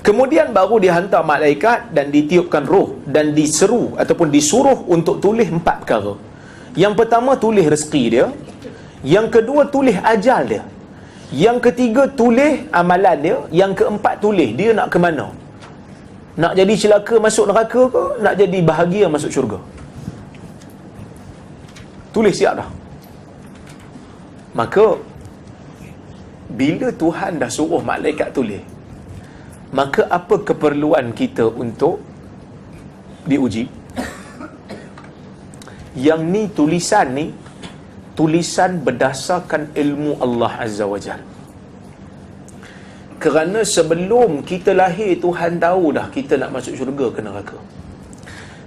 Kemudian baru dihantar malaikat dan ditiupkan roh dan diseru ataupun disuruh untuk tulis 4 perkara. Yang pertama, tulis rezeki dia. Yang kedua, tulis ajal dia. Yang ketiga, tulis amalan dia. Yang keempat, tulis dia nak ke mana. Nak jadi celaka masuk neraka ke, nak jadi bahagia masuk syurga. Tulis siap dah. Maka bila Tuhan dah suruh malaikat tulis, maka apa keperluan kita untuk diuji? Yang ni tulisan berdasarkan ilmu Allah Azza wa Jalla. Kerana sebelum kita lahir, Tuhan tahu dah kita nak masuk syurga ke neraka.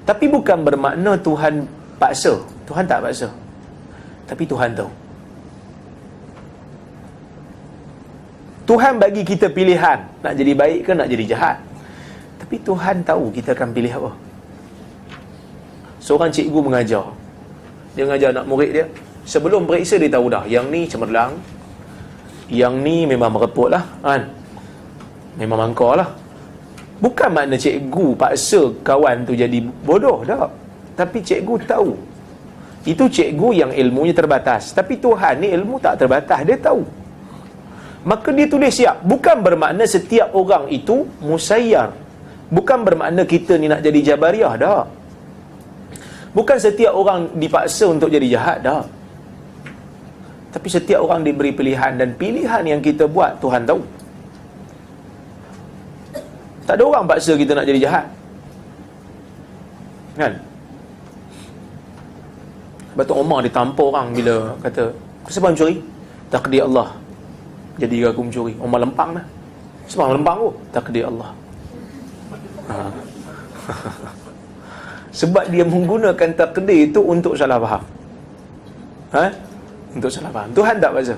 Tapi bukan bermakna Tuhan paksa. Tuhan tak paksa. Tapi Tuhan tahu. Tuhan bagi kita pilihan, nak jadi baik ke nak jadi jahat. Tapi Tuhan tahu kita akan pilih apa. Seorang cikgu mengajar. Dia mengajar anak murid dia. Sebelum periksa dia tahu dah, yang ni cemerlang, yang ni memang mereput lah kan, memang mangkar lah. Bukan makna cikgu paksa kawan tu jadi bodoh, tak. Tapi cikgu tahu. Itu cikgu yang ilmunya terbatas. Tapi Tuhan ni ilmu tak terbatas, dia tahu. Maka dia tulis siap. Bukan bermakna setiap orang itu musayyar. Bukan bermakna kita ni nak jadi Jabariyah, tak. Bukan setiap orang dipaksa untuk jadi jahat, tak. Tapi setiap orang diberi pilihan, dan pilihan yang kita buat Tuhan tahu. Tak ada orang paksa kita nak jadi jahat, kan? Sebab tu Umar ditampar orang bila kata, kenapa mencuri? Takdir Allah jadi aku mencuri. Umar lempang dah. Sebab lempang tu takdir Allah. Sebab dia menggunakan takdir itu untuk salah faham. Untuk salah faham. Tuhan tak paksa.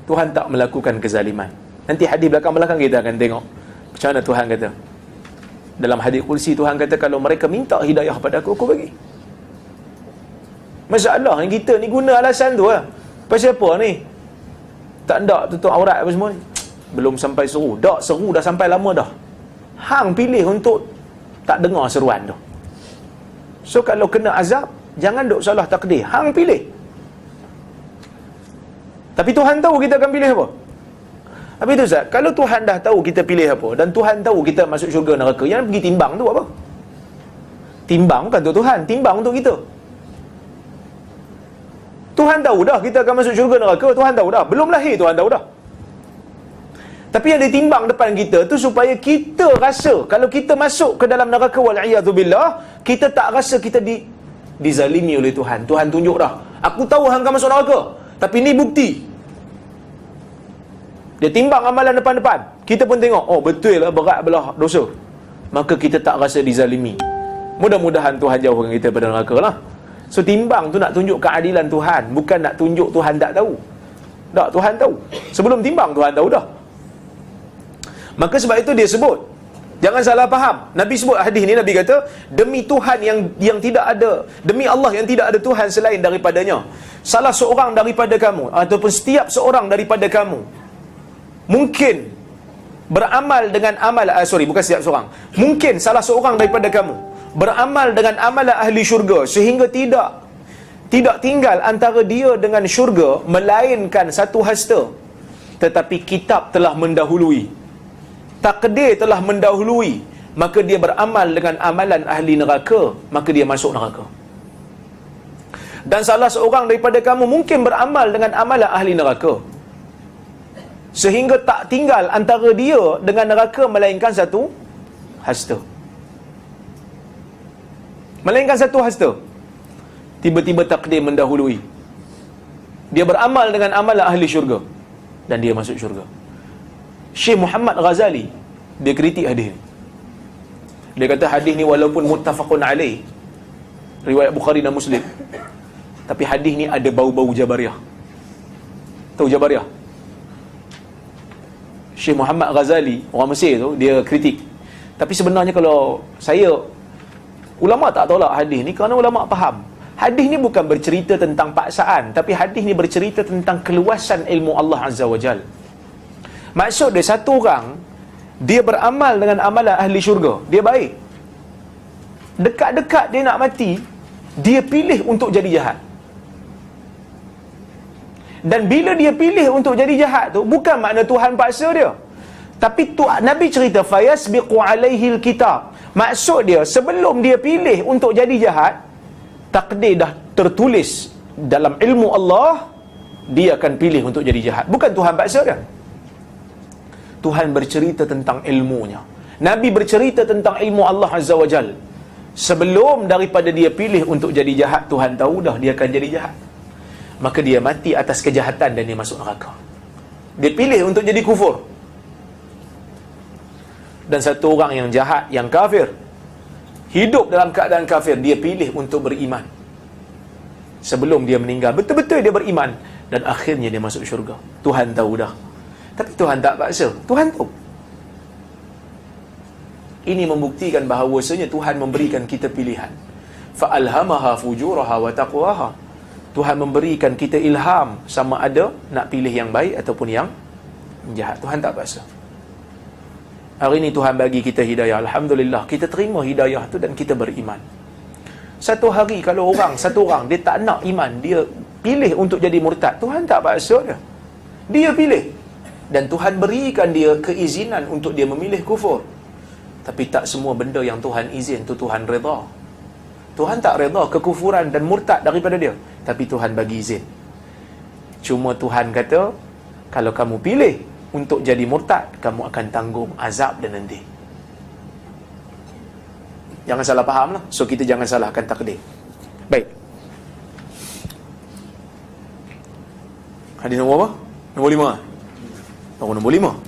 Tuhan tak melakukan kezaliman. Nanti hadis belakang-belakang kita akan tengok macam mana Tuhan kata. Dalam hadis kursi Tuhan kata, kalau mereka minta hidayah pada aku, aku bagi. Masalah ni kita ni guna alasan tu lah. Pasal apa ni? Tak nak tutup aurat apa semua ni. Belum sampai seru. Tak, seru dah sampai lama dah. Hang pilih untuk tak dengar seruan tu. So kalau kena azab, jangan duk salah takdir. Hang pilih. Tapi Tuhan tahu kita akan pilih apa. Habis tu Ustaz, kalau Tuhan dah tahu kita pilih apa, dan Tuhan tahu kita masuk syurga neraka, yang pergi timbang tu apa? Timbang bukan untuk Tuhan, timbang untuk kita. Tuhan tahu dah kita akan masuk syurga neraka, Tuhan tahu dah. Belum lahir Tuhan tahu dah. Tapi yang ditimbang depan kita tu supaya kita rasa kalau kita masuk ke dalam neraka, wal'iyadzubillah, kita tak rasa kita dizalimi oleh Tuhan. Tuhan tunjuk dah, aku tahu hang akan masuk neraka, tapi ni bukti. Dia timbang amalan depan-depan. Kita pun tengok, oh betul lah, berat belah dosa. Maka kita tak rasa dizalimi. Mudah-mudahan Tuhan jauhkan kita pada neraka lah. So timbang tu nak tunjuk keadilan Tuhan, bukan nak tunjuk Tuhan tak tahu. Tak, Tuhan tahu. Sebelum timbang Tuhan tahu dah. Maka sebab itu dia sebut, jangan salah faham. Nabi sebut hadis ni, Nabi kata, demi Tuhan yang tidak ada, demi Allah yang tidak ada Tuhan selain daripadanya, salah seorang daripada kamu, ataupun setiap seorang daripada kamu mungkin beramal dengan bukan setiap seorang, mungkin salah seorang daripada kamu beramal dengan amalan ahli syurga sehingga tidak tinggal antara dia dengan syurga melainkan satu hasta, tetapi kitab telah mendahului, takdir telah mendahului, maka dia beramal dengan amalan ahli neraka, maka dia masuk neraka. Dan salah seorang daripada kamu mungkin beramal dengan amalan ahli neraka sehingga tak tinggal antara dia dengan neraka melainkan satu hasta. Melainkan satu hasta. Tiba-tiba takdir mendahului, dia beramal dengan amalan ahli syurga dan dia masuk syurga. Syekh Muhammad Ghazali dia kritik hadis ni. Dia kata hadis ni walaupun muttafaqun alaih, riwayat Bukhari dan Muslim, tapi hadis ni ada bau-bau Jabariyah. Tahu Jabariyah? Syekh Muhammad Ghazali, orang Mesir tu, dia kritik. Tapi sebenarnya kalau saya, ulama tak tolak hadis ni kerana ulama faham. Hadis ni bukan bercerita tentang paksaan, tapi hadis ni bercerita tentang keluasan ilmu Allah Azza wa Jal. Maksud dia, satu orang dia beramal dengan amalan ahli syurga, dia baik. Dekat-dekat dia nak mati, dia pilih untuk jadi jahat. Dan bila dia pilih untuk jadi jahat tu, bukan makna Tuhan paksa dia. Tapi Nabi cerita fayasbiqu alaihi alkitab. Maksud dia, sebelum dia pilih untuk jadi jahat, takdir dah tertulis dalam ilmu Allah, dia akan pilih untuk jadi jahat. Bukan Tuhan paksa dia. Tuhan bercerita tentang ilmunya. Nabi bercerita tentang ilmu Allah Azza wa Jal. Sebelum daripada dia pilih untuk jadi jahat, Tuhan tahu dah dia akan jadi jahat. Maka dia mati atas kejahatan dan dia masuk neraka. Dia pilih untuk jadi kufur. Dan satu orang yang jahat, yang kafir, hidup dalam keadaan kafir, dia pilih untuk beriman. Sebelum dia meninggal, betul-betul dia beriman. Dan akhirnya dia masuk syurga. Tuhan tahu dah. Tapi Tuhan tak paksa. Tuhan tahu. Ini membuktikan bahawasanya Tuhan memberikan kita pilihan. Fa'alhamaha fujuraha wa taqwaha. Tuhan memberikan kita ilham sama ada nak pilih yang baik ataupun yang jahat. Tuhan tak paksa. Hari ini Tuhan bagi kita hidayah. Alhamdulillah, kita terima hidayah tu dan kita beriman. Satu hari kalau satu orang dia tak nak iman, dia pilih untuk jadi murtad, Tuhan tak paksa dia. Dia pilih. Dan Tuhan berikan dia keizinan untuk dia memilih kufur. Tapi tak semua benda yang Tuhan izin tu Tuhan redha. Tuhan tak redha kekufuran dan murtad daripada dia. Tapi Tuhan bagi izin. Cuma Tuhan kata, kalau kamu pilih untuk jadi murtad, kamu akan tanggung azab dan nanti. Jangan salah faham lah. So kita jangan salahkan takdir. Baik. Hadis nombor apa? Nombor 5. Oh, nombor 5.